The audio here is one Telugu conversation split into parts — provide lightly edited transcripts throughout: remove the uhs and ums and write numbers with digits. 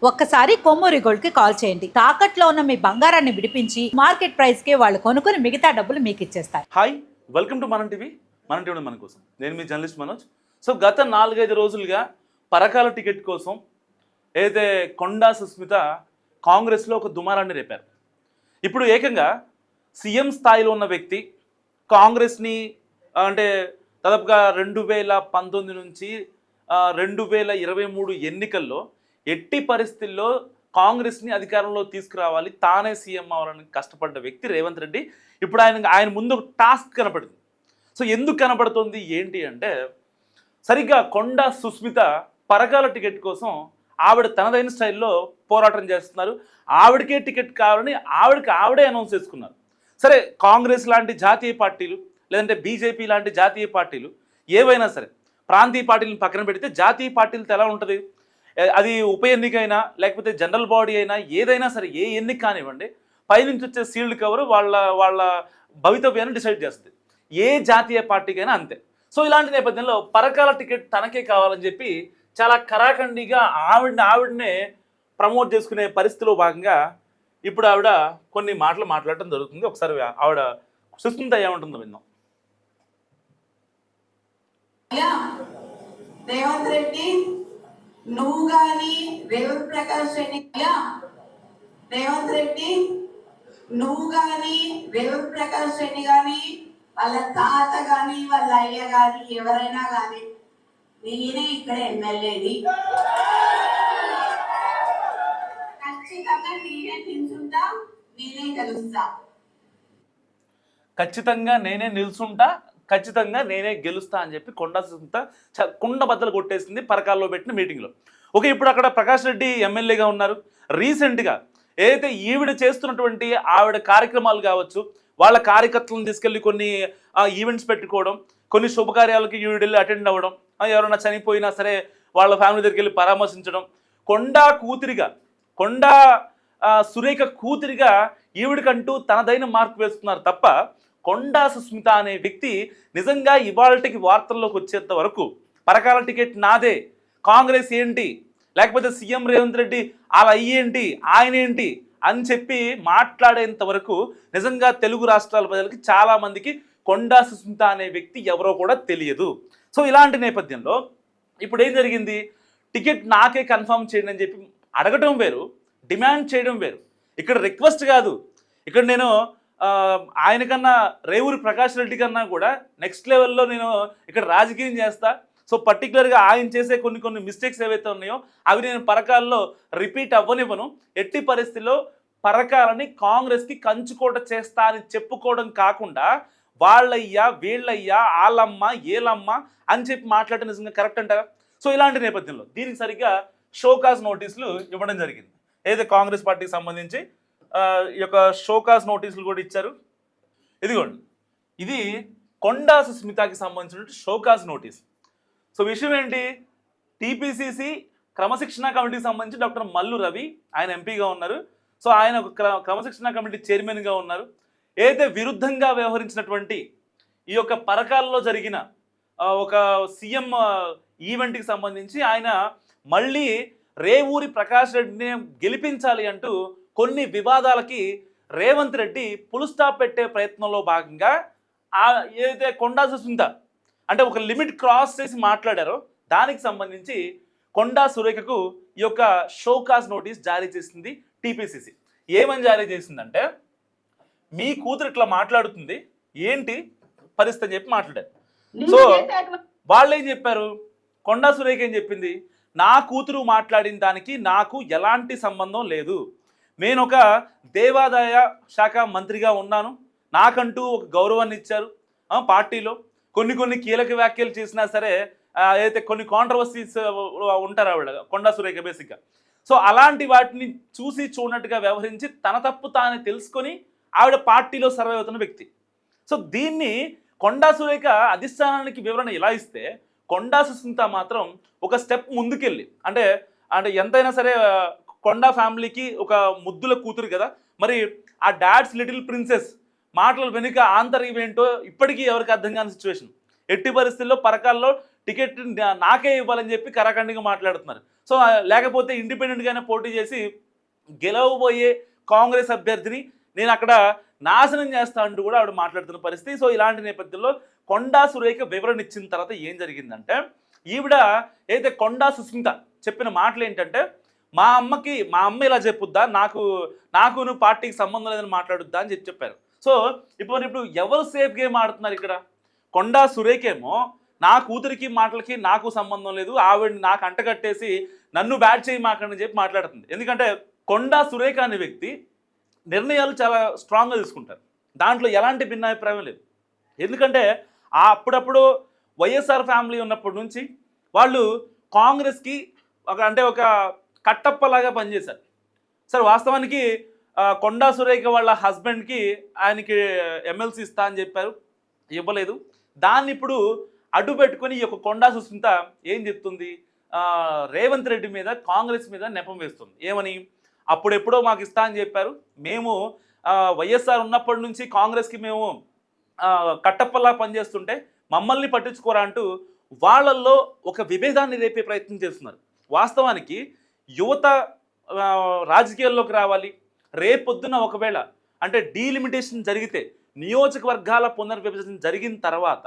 ఒక్కసారి కొమ్మూరి గోల్డ్ కి కాల్ చేయండి. తాకట్లో ఉన్న మీ బంగారాన్ని విడిపించి మార్కెట్ ప్రైస్ కి వాళ్ళు కొనుక్కుని మిగతా డబ్బులు మీకు ఇచ్చేస్తారు. హాయ్, వెల్కమ్ టు మనం టీవీ. మనం టీవీ మన కోసం. నేను మీ జర్నలిస్ట్ మనోజ్. సో గత 4-5 రోజులుగా పరకాల టికెట్ కోసం ఏదైతే కొండా సుస్మిత కాంగ్రెస్లో ఒక దుమారాన్ని రేపారు. ఇప్పుడు ఏకంగా సీఎం స్థాయిలో ఉన్న వ్యక్తి కాంగ్రెస్ని అంటే దాదాపుగా 2019 నుంచి 2023 ఎన్నికల్లో ఎట్టి పరిస్థితుల్లో కాంగ్రెస్ని అధికారంలో తీసుకురావాలి, తానే సీఎం అవ్వాలని కష్టపడ్డ వ్యక్తి రేవంత్ రెడ్డి. ఇప్పుడు ఆయన ముందు ఒక టాస్క్ కనపడింది. సో ఎందుకు కనపడుతుంది ఏంటి అంటే, సరిగ్గా కొండా సుస్మిత పరకాల టికెట్ కోసం ఆవిడ తనదైన స్టైల్లో పోరాటం చేస్తున్నారు. ఆవిడకే టికెట్ కావాలని ఆవిడే అనౌన్స్ చేసుకున్నారు. సరే, కాంగ్రెస్ లాంటి జాతీయ పార్టీలు లేదంటే బీజేపీ లాంటి జాతీయ పార్టీలు ఏవైనా సరే ప్రాంతీయ పార్టీలను పక్కన పెడితే జాతీయ పార్టీలతో ఎలా ఉంటుంది, అది ఉప ఎన్నికైనా లేకపోతే జనరల్ బాడీ అయినా ఏదైనా సరే, ఏ ఎన్నిక కానివ్వండి, పైనుంచి వచ్చే సీల్డ్ కవర్ వాళ్ళ భవితవ్యాన్ని డిసైడ్ చేస్తుంది. ఏ జాతీయ పార్టీకైనా అంతే. సో ఇలాంటి నేపథ్యంలో పరకాల టికెట్ తనకే కావాలని చెప్పి చాలా కరాఖండిగా ఆవిడనే ప్రమోట్ చేసుకునే పరిస్థితిలో భాగంగా ఇప్పుడు ఆవిడ కొన్ని మాటలు మాట్లాడటం జరుగుతుంది. ఒకసారి ఆవిడ సుస్మిత ఏమంటుందో విన్నాం. రేవంత్ రెడ్డి, నువ్వు గాని రేవంత్ ప్రకాష్ రెడ్డి, రేవంత్ రెడ్డి నువ్వు గాని రేవంత్ ప్రకాష్ రెడ్డి గాని వాళ్ళ తాత గాని వాళ్ళ అయ్య గాని ఎవరైనా గాని నేనే ఇక్కడ ఎమ్మెల్యేని, ఖచ్చితంగా నేనే నిల్చుంటా, నేనే గెలుస్తా, ఖచ్చితంగా నేనే నిల్చుంటా, ఖచ్చితంగా నేనే గెలుస్తా అని చెప్పి కొండా సుస్మిత కుండ బద్దలు కొట్టేసింది పరకాల్లో పెట్టిన మీటింగ్లో. ఓకే, ఇప్పుడు అక్కడ ప్రకాష్ రెడ్డి ఎమ్మెల్యేగా ఉన్నారు. రీసెంట్గా ఏదైతే ఈవిడ చేస్తున్నటువంటి ఆవిడ కార్యక్రమాలు కావచ్చు, వాళ్ళ కార్యకర్తలను తీసుకెళ్ళి కొన్ని ఈవెంట్స్ పెట్టుకోవడం, కొన్ని శుభకార్యాలకి ఈవిడ వెళ్ళి అటెండ్ అవ్వడం, ఎవరైనా చనిపోయినా సరే వాళ్ళ ఫ్యామిలీ దగ్గరికి వెళ్ళి పరామర్శించడం, కొండా సురేఖ కూతురిగా ఈవిడికంటూ తనదైన మార్పు వేస్తున్నారు తప్ప కొండా సుస్మిత అనే వ్యక్తి నిజంగా ఇవాళకి వార్తల్లోకి వచ్చేంత వరకు పరకాల టికెట్ నాదే, కాంగ్రెస్ ఏంటి, లేకపోతే సీఎం రేవంత్ రెడ్డి అలా అయ్యేంటి, ఆయన ఏంటి అని చెప్పి మాట్లాడేంత వరకు నిజంగా తెలుగు రాష్ట్రాల ప్రజలకి చాలామందికి కొండా సుస్మిత అనే వ్యక్తి ఎవరో కూడా తెలియదు. సో ఇలాంటి నేపథ్యంలో ఇప్పుడు ఏం జరిగింది, టికెట్ నాకే కన్ఫర్మ్ చేయండి అని చెప్పి అడగటం వేరు, డిమాండ్ చేయడం వేరు. ఇక్కడ రిక్వెస్ట్ కాదు, ఇక్కడ నేను ఆయనకన్నా రేవూరి ప్రకాష్ రెడ్డి కన్నా కూడా నెక్స్ట్ లెవెల్లో నేను ఇక్కడ రాజకీయం చేస్తా. సో పర్టికులర్గా ఆయన చేసే కొన్ని మిస్టేక్స్ ఏవైతే ఉన్నాయో అవి నేను పరకాల్లో రిపీట్ అవ్వనివ్వను. ఎట్టి పరిస్థితుల్లో పరకాలని కాంగ్రెస్కి కంచుకోట చేస్తా అని చెప్పుకోవడం కాకుండా వాళ్ళయ్యా వీళ్ళయ్యా వాళ్ళమ్మ ఏలమ్మ అని చెప్పి మాట్లాడటం నిజంగా కరెక్ట్ అంటారా? సో ఇలాంటి నేపథ్యంలో దీనికి సరిగ్గా షోకాజ్ నోటీసులు ఇవ్వడం జరిగింది. ఏదైతే కాంగ్రెస్ పార్టీకి సంబంధించి ఈ యొక్క షోకాజ్ నోటీసులు కూడా ఇచ్చారు. ఇదిగోండి, ఇది కొండా సుస్మితకి సంబంధించిన షోకాజ్ నోటీస్. సో విషయం ఏంటి, టీపీసీసీ క్రమశిక్షణ కమిటీకి సంబంధించి డాక్టర్ మల్లు రవి, ఆయన ఎంపీగా ఉన్నారు. సో ఆయన ఒక క్రమశిక్షణ కమిటీ చైర్మన్గా ఉన్నారు. ఏదైతే విరుద్ధంగా వ్యవహరించినటువంటి ఈ యొక్క పరకాలలో జరిగిన ఒక సీఎం ఈవెంట్కి సంబంధించి ఆయన మళ్ళీ రేవూరి ప్రకాష్ రెడ్డిని గెలిపించాలి అంటూ కొన్ని వివాదాలకి రేవంత్ రెడ్డి పుల్ స్టాప్ పెట్టే ప్రయత్నంలో భాగంగా ఏదైతే కొండా సుస్మిత అంటే ఒక లిమిట్ క్రాస్ చేసి మాట్లాడారో దానికి సంబంధించి కొండా సురేఖకు ఈ యొక్క షోకాజ్ నోటీస్ జారీ చేసింది టీపీసీసీ. ఏమని జారీ చేసిందంటే, మీ కూతురు ఇట్లా మాట్లాడుతుంది ఏంటి పరిస్థితి అని చెప్పి మాట్లాడారు. సో వాళ్ళు ఏం చెప్పారు, కొండా సురేఖ ఏం చెప్పింది, నా కూతురు మాట్లాడిన దానికి నాకు ఎలాంటి సంబంధం లేదు, నేను ఒక దేవాదాయ శాఖ మంత్రిగా ఉన్నాను, నాకంటూ ఒక గౌరవాన్ని ఇచ్చారు పార్టీలో, కొన్ని కీలక వ్యాఖ్యలు చేసినా సరే అయితే కొన్ని కాంట్రవర్సీస్ ఉంటారు ఆవిడ కొండా సురేఖ బేసిక్గా. సో అలాంటి వాటిని చూసి చూడనట్టుగా వ్యవహరించి తన తప్పు తానే తెలుసుకొని ఆవిడ పార్టీలో సర్వే అవుతున్న వ్యక్తి. సో దీన్ని కొండా సురేఖ అధిష్టానానికి వివరణ ఇలా ఇస్తే, కొండా సుస్మిత మాత్రం ఒక స్టెప్ ముందుకెళ్ళి అంటే ఎంతైనా సరే కొండా ఫ్యామిలీకి ఒక ముద్దుల కూతురు కదా, మరి ఆ డాడ్స్ లిటిల్ ప్రిన్సెస్ మాటల వెనుక ఆంతర్యం ఏంటో ఇప్పటికీ ఎవరికి అర్థం కాని సిచ్యువేషన్. ఎట్టి పరిస్థితుల్లో పరకాల్లో టికెట్ నాకే ఇవ్వాలని చెప్పి కరాఖండిగా మాట్లాడుతున్నారు. సో లేకపోతే ఇండిపెండెంట్గానే పోటీ చేసి గెలవబోయే కాంగ్రెస్ అభ్యర్థిని నేను అక్కడ నాశనం చేస్తా అంటూ కూడా ఆవిడ మాట్లాడుతున్న పరిస్థితి. సో ఇలాంటి నేపథ్యంలో కొండా సురేఖ వివరణ ఇచ్చిన తర్వాత ఏం జరిగిందంటే, ఈవిడ ఏదైతే కొండా సుస్మిత చెప్పిన మాటలు ఏంటంటే, మా అమ్మ ఇలా చెప్పుద్దా, నాకును పార్టీకి సంబంధం లేదని మాట్లాడుద్దా అని చెప్పారు. సో ఇప్పుడు ఎవరు సేఫ్ గేమ్ ఆడుతున్నారు ఇక్కడ? కొండా సురేఖ ఏమో నా కూతురికి మాటలకి నాకు సంబంధం లేదు, ఆవిడ నాకు అంటగట్టేసి నన్ను బ్యాట్ చేయి మాకని చెప్పి మాట్లాడుతుంది. ఎందుకంటే కొండా సురేఖ అనే వ్యక్తి నిర్ణయాలు చాలా స్ట్రాంగ్గా తీసుకుంటారు, దాంట్లో ఎలాంటి భిన్నాభిప్రాయం లేదు. ఎందుకంటే అప్పుడప్పుడు వైఎస్ఆర్ ఫ్యామిలీ ఉన్నప్పటి నుంచి వాళ్ళు కాంగ్రెస్కి ఒక కట్టప్పలాగా పనిచేశారు. సరే వాస్తవానికి కొండా సురేఖ వాళ్ళ హస్బెండ్కి ఆయనకి ఎమ్మెల్సీ ఇస్తా అని చెప్పారు, ఇవ్వలేదు. దాన్ని ఇప్పుడు అడ్డు పెట్టుకొని ఈ యొక్క కొండా సుస్మిత ఏం చెప్తుంది, రేవంత్ రెడ్డి మీద కాంగ్రెస్ మీద నెపం వేస్తుంది. ఏమని, అప్పుడెప్పుడో మాకు ఇస్తా అని చెప్పారు, మేము వైఎస్ఆర్ ఉన్నప్పటి నుంచి కాంగ్రెస్కి మేము కట్టప్పలా పనిచేస్తుంటే మమ్మల్ని పట్టించుకోరా అంటూ వాళ్ళల్లో ఒక విభేదాన్ని రేపే ప్రయత్నం చేస్తున్నారు. వాస్తవానికి యువత రాజకీయాల్లోకి రావాలి. రేపొద్దున ఒకవేళ అంటే డీలిమిటేషన్ జరిగితే, నియోజకవర్గాల పునర్విభజన జరిగిన తర్వాత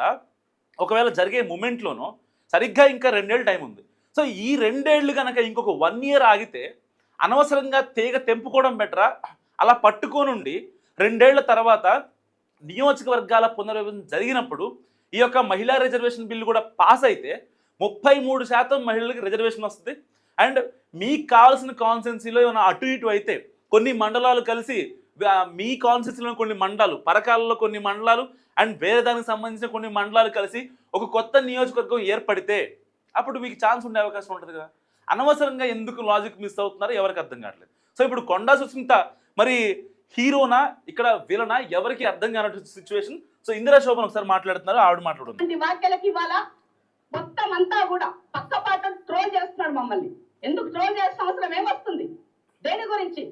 ఒకవేళ జరిగే మూమెంట్లోనో సరిగ్గా ఇంకా 2 ఏళ్ళు టైం ఉంది. సో ఈ 2 ఏళ్ళు కనుక ఇంకొక 1 ఇయర్ ఆగితే అనవసరంగా తీగ తెంపుకోవడం బెటరా, అలా పట్టుకోనుండి 2 ఏళ్ల తర్వాత నియోజకవర్గాల పునర్విభజన జరిగినప్పుడు ఈ యొక్క మహిళా రిజర్వేషన్ బిల్లు కూడా పాస్ అయితే 33% మహిళలకు రిజర్వేషన్ వస్తుంది. అండ్ మీకు కావాల్సిన కాన్స్టిట్యున్సీలో ఏమైనా అటు ఇటు అయితే కొన్ని మండలాలు కలిసి మీ కాన్స్టిట్యున్సీలో కొన్ని మండలాలు, పరకాలలో కొన్ని మండలాలు అండ్ వేరే దానికి సంబంధించిన కొన్ని మండలాలు కలిసి ఒక కొత్త నియోజకవర్గం ఏర్పడితే అప్పుడు మీకు ఛాన్స్ ఉండే అవకాశం ఉంటుంది కదా. అనవసరంగా ఎందుకు లాజిక్ మిస్ అవుతున్నారో ఎవరికి అర్థం కావట్లేదు. సో ఇప్పుడు కొండా సుస్మిత మరి హీరోనా ఇక్కడ విలనా ఎవరికి అర్థం కానటువంటి సిచ్యువేషన్. సో ఇందిరా శోభన్ ఒకసారి మాట్లాడుతున్నారు, ఆవిడ మాట్లాడుతుంది. వాక్యాలకి ఇవాళ మొత్తం అంతా కూడా పక్కపాట ట్రోల్ చేస్తున్నారు మమ్మల్ని. ఎందుకు ట్రోల్ చేసిన అవసరం ఏమొస్తుంది? దేని గురించి?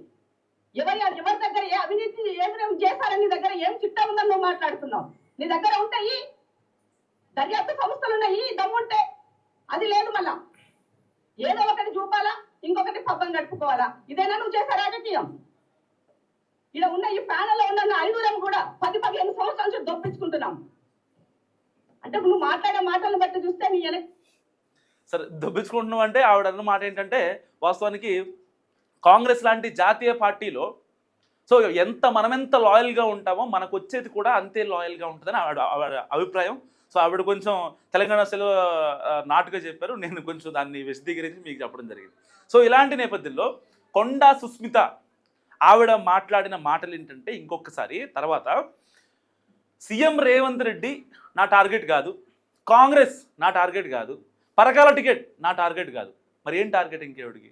ఎవరి దగ్గర ఏ అవినీతి ఏం చేశారని నీ దగ్గర ఏం చిట్టా ఉందని నువ్వు మాట్లాడుతున్నావు? నీ దగ్గర ఉంటాయి దర్యాప్తు సంస్థలు ఉన్నాయి, దమ్ముంటే. అది లేదు, మళ్ళా ఏదో ఒకటి చూపాలా, ఇంకొకటి పబ్బం గడుపుకోవాలా. ఇదేనా నువ్వు చేసే రాజకీయం? ఇలా ఉన్న ఈ ప్యానల్లో ఉన్న 5 కూడా 10-15 సంవత్సరాల నుంచి దొప్పించుకుంటున్నాం. అంటే నువ్వు మాట్లాడే మాటలను బట్టి చూస్తే నీ సరే దొప్పించుకుంటున్నాం అంటే ఆవిడ అన్న మాట ఏంటంటే, వాస్తవానికి కాంగ్రెస్ లాంటి జాతీయ పార్టీలో సో మనమెంత లాయల్గా ఉంటామో మనకు వచ్చేది కూడా అంతే లాయల్గా ఉంటుందని ఆవిడ అభిప్రాయం. సో ఆవిడ కొంచెం తెలంగాణ సెలవు నాటుగా చెప్పారు, నేను కొంచెం దాన్ని విశదీకరించి మీకు చెప్పడం జరిగింది. సో ఇలాంటి నేపథ్యంలో కొండా సుస్మిత ఆవిడ మాట్లాడిన మాటలు ఏంటంటే, ఇంకొకసారి తర్వాత సీఎం రేవంత్ రెడ్డి నా టార్గెట్ కాదు, కాంగ్రెస్ నా టార్గెట్ కాదు, పరకాల టికెట్ నా టార్గెట్ కాదు, మరి ఏం టార్గెట్ ఇంకేవిడికి?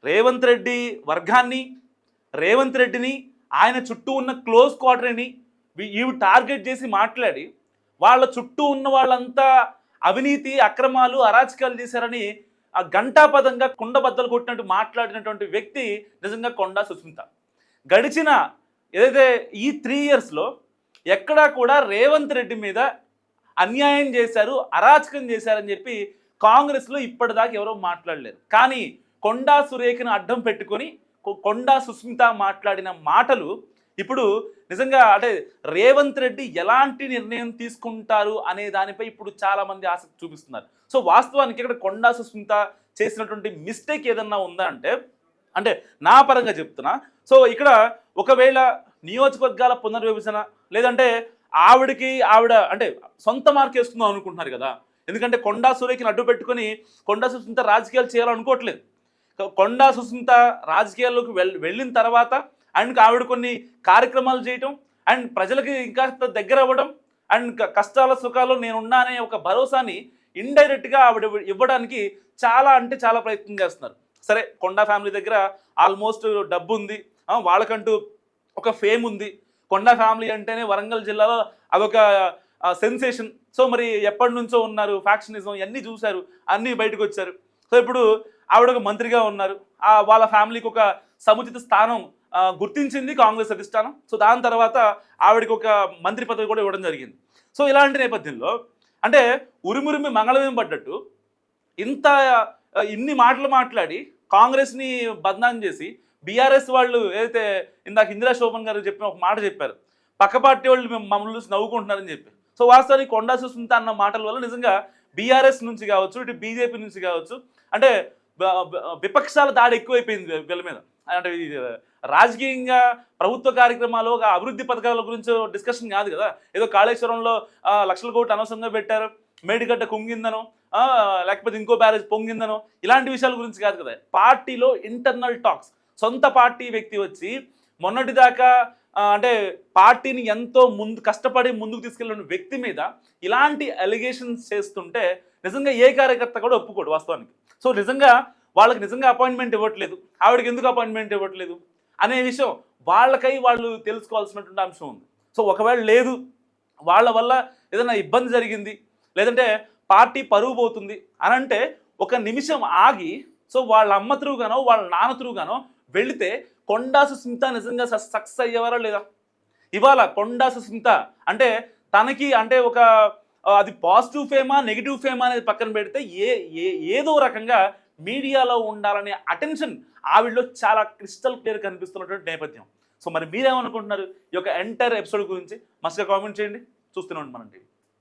రేవంత్ రెడ్డి వర్గాన్ని, రేవంత్ రెడ్డిని, ఆయన చుట్టూ ఉన్న క్లోజ్ క్వార్టర్ని ఇవి టార్గెట్ చేసి మాట్లాడి వాళ్ళ చుట్టూ ఉన్న వాళ్ళంతా అవినీతి అక్రమాలు అరాచకాలు చేశారని ఆ గంటాపదంగా కుండబద్దలు కొట్టినట్టు మాట్లాడినటువంటి వ్యక్తి నిజంగా కొండా సుస్మిత. గడిచిన ఏదైతే ఈ 3 ఇయర్స్లో ఎక్కడా కూడా రేవంత్ రెడ్డి మీద అన్యాయం చేశారు, అరాచకం చేశారని చెప్పి కాంగ్రెస్లో ఇప్పటిదాకా ఎవరో మాట్లాడలేరు. కానీ కొండా సురేఖను అడ్డం పెట్టుకొని కొండా సుస్మిత మాట్లాడిన మాటలు ఇప్పుడు నిజంగా అంటే రేవంత్ రెడ్డి ఎలాంటి నిర్ణయం తీసుకుంటారు అనే దానిపై ఇప్పుడు చాలామంది ఆసక్తి చూపిస్తున్నారు. సో వాస్తవానికి ఇక్కడ కొండా సుస్మిత చేసినటువంటి మిస్టేక్ ఏదన్నా ఉందా అంటే నా పరంగా చెప్తున్నా. సో ఇక్కడ ఒకవేళ నియోజకవర్గాల పునర్విభజన లేదంటే ఆవిడ అంటే సొంత మార్క్ వేసుకుందాం అనుకుంటున్నారు కదా. ఎందుకంటే కొండా సురేఖని అడ్డు పెట్టుకొని కొండా సుస్మిత రాజకీయాలు చేయాలనుకోవట్లేదు. కొండా సుస్మిత రాజకీయాల్లోకి వెళ్ళిన తర్వాత అండ్ ఆవిడ కొన్ని కార్యక్రమాలు చేయటం అండ్ ప్రజలకి ఇంకా దగ్గర అవ్వడం అండ్ కష్టాల సుఖాలు నేనున్నా అనే ఒక భరోసాని ఇండైరెక్ట్గా ఆవిడ ఇవ్వడానికి చాలా అంటే చాలా ప్రయత్నం చేస్తున్నారు. సరే కొండా ఫ్యామిలీ దగ్గర ఆల్మోస్ట్ డబ్బు ఉంది, వాళ్ళకంటూ ఒక ఫేమ్ ఉంది. కొండా ఫ్యామిలీ అంటేనే వరంగల్ జిల్లాలో అదొక సెన్సేషన్. సో మరి ఎప్పటి నుంచో ఉన్నారు, ఫ్యాక్షనిజం ఇవన్నీ చూశారు, అన్నీ బయటకు వచ్చారు. సో ఇప్పుడు ఆవిడ ఒక మంత్రిగా ఉన్నారు, వాళ్ళ ఫ్యామిలీకి ఒక సముచిత స్థానం గుర్తించింది కాంగ్రెస్ అధిష్టానం. సో దాని తర్వాత ఆవిడకి ఒక మంత్రి పదవి కూడా ఇవ్వడం జరిగింది. సో ఇలాంటి నేపథ్యంలో అంటే ఉరిమురిమి మంగళమేం పడ్డట్టు ఇంత ఇన్ని మాటలు మాట్లాడి కాంగ్రెస్ని బదనాం చేసి బీఆర్ఎస్ వాళ్ళు ఏదైతే ఇందాక ఇందిరా శోభన్ గారు చెప్పిన ఒక మాట చెప్పారు, పక్క పార్టీ వాళ్ళు మేము మమ్మల్ని చూసి నవ్వుకుంటున్నారని చెప్పి. సో వాస్తవానికి కొండా సుస్మిత అన్న మాటల వల్ల నిజంగా బీఆర్ఎస్ నుంచి కావచ్చు, ఇటు బీజేపీ నుంచి కావచ్చు, అంటే విపక్షాల దాడి ఎక్కువైపోయింది వీళ్ళ మీద. అంటే ఇది రాజకీయంగా ప్రభుత్వ కార్యక్రమాలు అభివృద్ధి పథకాల గురించి డిస్కషన్ కాదు కదా. ఏదో కాళేశ్వరంలో లక్షల కోట్లు అనవసరంగా పెట్టారు, మేడిగడ్డ కుంగిందనో లేకపోతే ఇంకో బ్యారేజ్ పొంగిందనో ఇలాంటి విషయాల గురించి కాదు కదా. పార్టీలో ఇంటర్నల్ టాక్స్, సొంత పార్టీ వ్యక్తి వచ్చి మొన్నటిదాకా అంటే పార్టీని ఎంతో కష్టపడి ముందుకు తీసుకెళ్ళిన వ్యక్తి మీద ఇలాంటి అలిగేషన్స్ చేస్తుంటే నిజంగా ఏ కార్యకర్త కూడా ఒప్పుకోడు వాస్తవానికి. సో నిజంగా వాళ్ళకి నిజంగా అపాయింట్మెంట్ ఇవ్వట్లేదు, ఆవిడకి ఎందుకు అపాయింట్మెంట్ ఇవ్వట్లేదు అనే విషయం వాళ్ళకై వాళ్ళు తెలుసుకోవాల్సినటువంటి అంశం ఉంది. సో ఒకవేళ లేదు, వాళ్ళ వల్ల ఏదైనా ఇబ్బంది జరిగింది, లేదంటే పార్టీ పరువు పోతుంది అని అంటే ఒక నిమిషం ఆగి, సో వాళ్ళ అమ్మ త్రూగానో వాళ్ళ నాన్న త్రూగానో వెళితే కొండా సుస్మిత నిజంగా సక్సెస్ అయ్యేవారా లేదా? ఇవాళ కొండా సుస్మిత అంటే తనకి అంటే ఒక అది పాజిటివ్ ఫేమా నెగిటివ్ ఫేమా అనేది పక్కన పెడితే ఏదో రకంగా మీడియాలో ఉండాలనే అటెన్షన్ ఆవిడలో చాలా క్రిస్టల్ క్లియర్ కనిపిస్తున్నటువంటి నేపథ్యం. సో మరి మీరేమనుకుంటున్నారు ఈ యొక్క ఎంటైర్ ఎపిసోడ్ గురించి? మస్తుగా కామెంట్ చేయండి. చూస్తూనే ఉండండి మనం టీవీ.